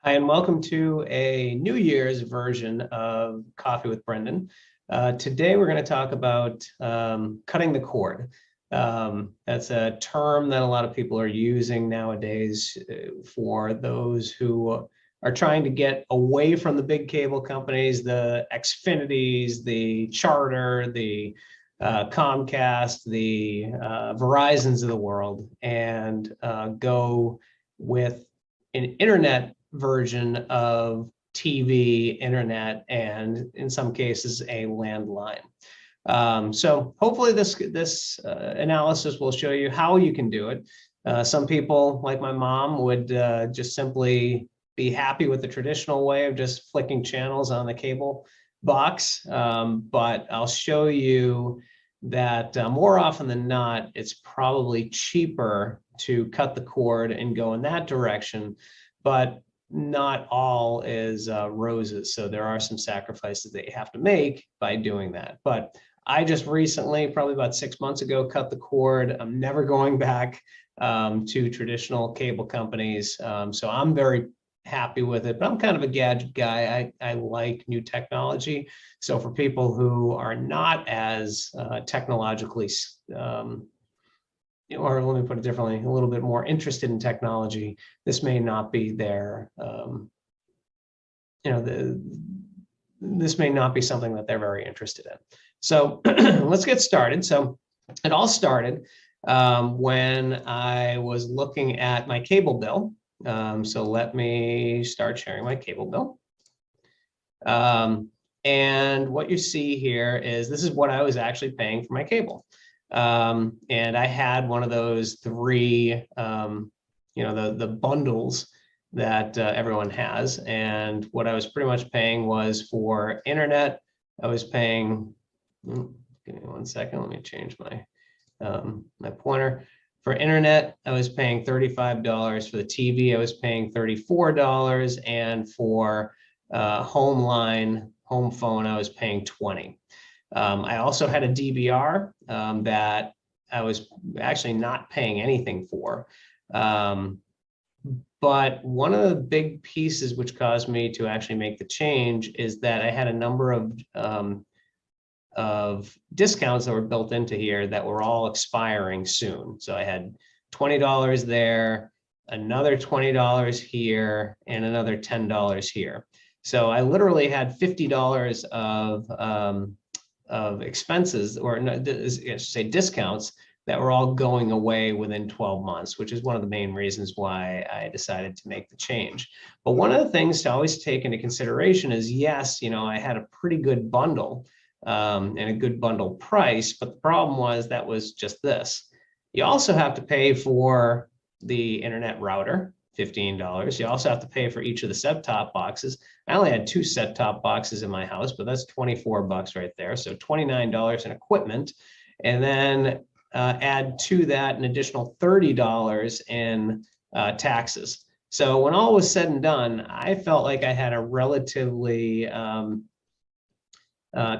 Hi, and welcome to a New Year's version of Coffee with Brendan. Today, we're going to talk about cutting the cord. That's a term that a lot of people are using nowadays for those who are trying to get away from the big cable companies, the Xfinities, the Charter, the Comcast, the Verizons of the world, and go with an internet version of TV, internet, and in some cases a landline. So hopefully this analysis will show you how you can do it. Some people, like my mom, would just simply be happy with the traditional way of just flicking channels on the cable box. But I'll show you that more often than not, it's probably cheaper to cut the cord and go in that direction. But not all is roses. So there are some sacrifices that you have to make by doing that. But I just recently, probably about 6 months ago, cut the cord. I'm never going back to traditional cable companies. So I'm very happy with it, but I'm kind of a gadget guy. I like new technology. So for people who are not as technologically or let me put it differently, a little bit more interested in technology, this may not be their, this may not be something that they're very interested in. So let's get started. So it all started when I was looking at my cable bill. So let me start sharing my cable bill. And what you see here is this is what I was actually paying for my cable. And I had one of those three, the bundles that everyone has. And what I was pretty much paying was for internet. I was paying, give me 1 second, let me change my, my pointer. For internet, I was paying $35. For the TV, I was paying $34. And for home phone, I was paying $20. I also had a DVR that I was actually not paying anything for. But one of the big pieces which caused me to actually make the change is that I had a number of discounts that were built into here that were all expiring soon. So I had $20 there, another $20 here, and another $10 here. So I literally had $50 of expenses, or I should say discounts, that were all going away within 12 months, which is one of the main reasons why I decided to make the change. But one of the things to always take into consideration is, yes, I had a pretty good bundle and a good bundle price, but the problem was that was just this. You also have to pay for the internet router, $15. You also have to pay for each of the set-top boxes. I only had 2 set-top boxes in my house, but that's $24 right there. So $29 in equipment, and then add to that an additional $30 in taxes. So when all was said and done, I felt like I had a relatively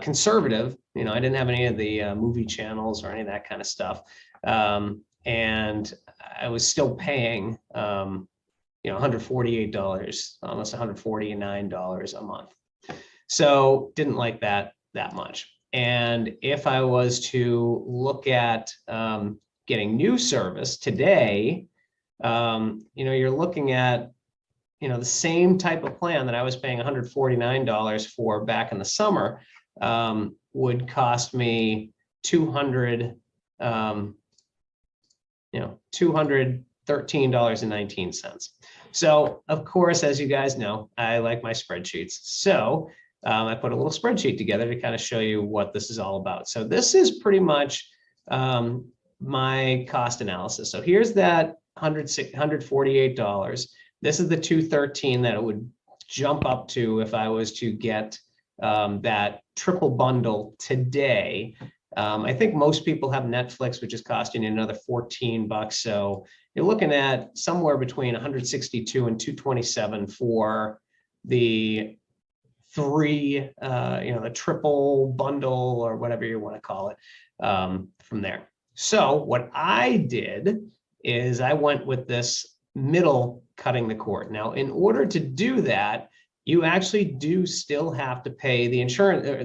conservative, I didn't have any of the movie channels or any of that kind of stuff. And I was still paying $148, almost $149 a month. So didn't like that much. And if I was to look at getting new service today, you're looking at, the same type of plan that I was paying $149 for back in the summer would cost me $213.19. So, of course, as you guys know, I like my spreadsheets. So I put a little spreadsheet together to kind of show you what this is all about. So this is pretty much my cost analysis. So here's that $148. This is the $213 that it would jump up to if I was to get that triple bundle today. I think most people have Netflix, which is costing you another $14. So you're looking at somewhere between $162 and $227 for the three, the triple bundle or whatever you want to call it from there. So what I did is I went with this middle cutting the cord. Now, in order to do that, you actually do still have to pay the insurance, or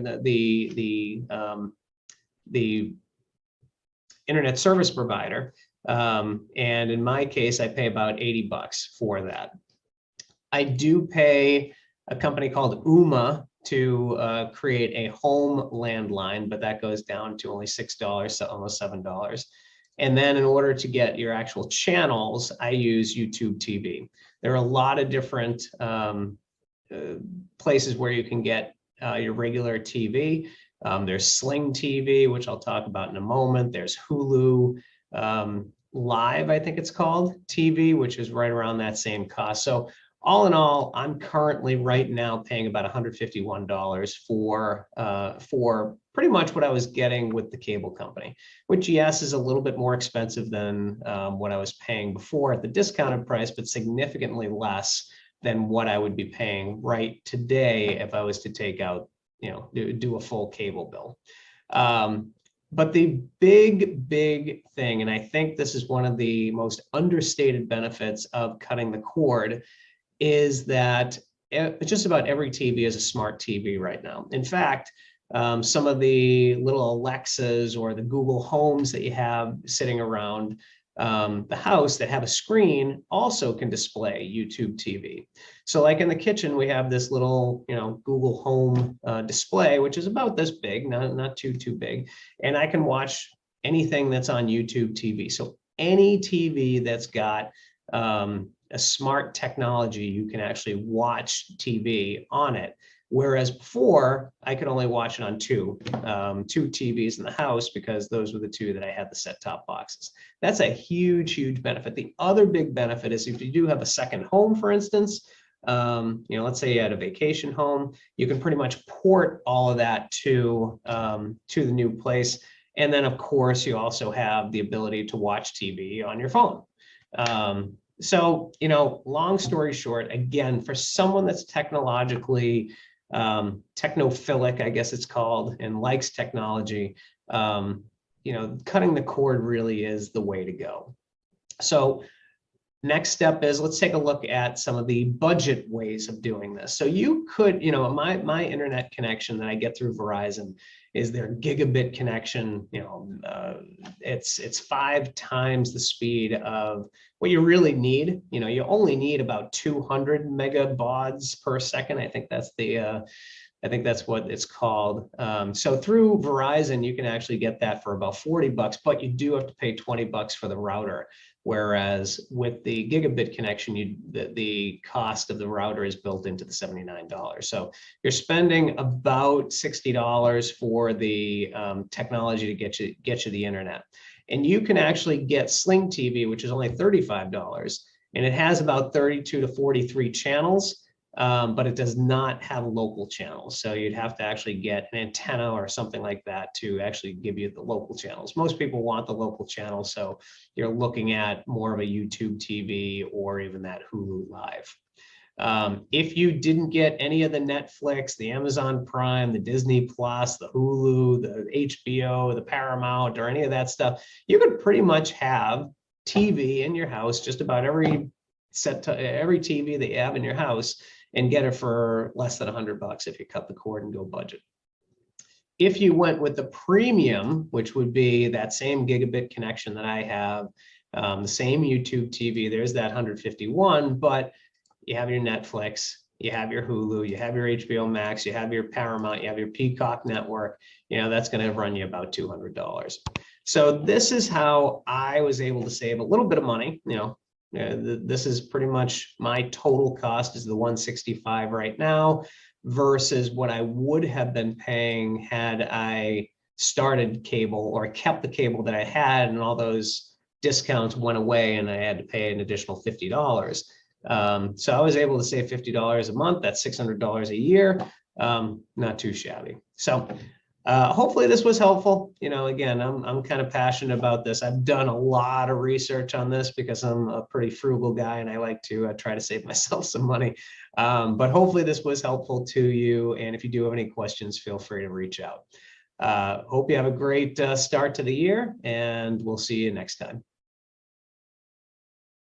the internet service provider. And in my case, I pay about $80 for that. I do pay a company called UMA to create a home landline, but that goes down to only $6, so almost $7. And then in order to get your actual channels, I use YouTube TV. There are a lot of different places where you can get your regular TV. There's Sling TV, which I'll talk about in a moment. There's Hulu Live, I think it's called, TV, which is right around that same cost. So all in all, I'm currently right now paying about $151 for pretty much what I was getting with the cable company, which, yes, is a little bit more expensive than what I was paying before at the discounted price, but significantly less than what I would be paying right today if I was to take out, do a full cable bill. But the big thing, and I think this is one of the most understated benefits of cutting the cord, is that just about every TV is a smart TV right now. In fact, some of the little Alexas or the Google Homes that you have sitting around the house that have a screen also can display YouTube TV. So like in the kitchen, we have this little, Google Home display, which is about this big, not too big. And I can watch anything that's on YouTube TV. So any TV that's got a smart technology, you can actually watch TV on it. Whereas before, I could only watch it on two TVs in the house because those were the two that I had the set-top boxes. That's a huge benefit. The other big benefit is if you do have a second home, for instance, let's say you had a vacation home, you can pretty much port all of that to the new place. And then, of course, you also have the ability to watch TV on your phone. So, long story short, again, for someone that's technologically technophilic, I guess it's called, and likes technology, cutting the cord really is the way to go. So next step is, let's take a look at some of the budget ways of doing this. So you could, my internet connection that I get through Verizon is their gigabit connection. It's 5 times the speed of what you really need. You only need about 200 megabaud per second. I think that's what it's called. So through Verizon, you can actually get that for about $40, but you do have to pay $20 for the router. Whereas with the gigabit connection, the cost of the router is built into the $79. So you're spending about $60 for the technology to get you the internet. And you can actually get Sling TV, which is only $35, and it has about 32 to 43 channels. But it does not have local channels. So you'd have to actually get an antenna or something like that to actually give you the local channels. Most people want the local channels, so you're looking at more of a YouTube TV or even that Hulu Live. If you didn't get any of the Netflix, the Amazon Prime, the Disney Plus, the Hulu, the HBO, the Paramount, or any of that stuff, you could pretty much have TV in your house, just about every TV that you have in your house, and get it for less than $100 if you cut the cord and go budget. If you went with the premium, which would be that same gigabit connection that I have, the same YouTube TV, there's that 151, but you have your Netflix, you have your Hulu, you have your HBO Max, you have your Paramount, you have your Peacock network, that's going to run you about $200. So this is how I was able to save a little bit of money. This is pretty much my total cost is the $165 right now versus what I would have been paying had I started cable or kept the cable that I had, and all those discounts went away and I had to pay an additional $50. So I was able to save $50 a month. That's $600 a year. Not too shabby. So hopefully this was helpful. Again, I'm kind of passionate about this. I've done a lot of research on this because I'm a pretty frugal guy and I like to try to save myself some money. But hopefully this was helpful to you. And if you do have any questions, feel free to reach out. Hope you have a great start to the year, and we'll see you next time.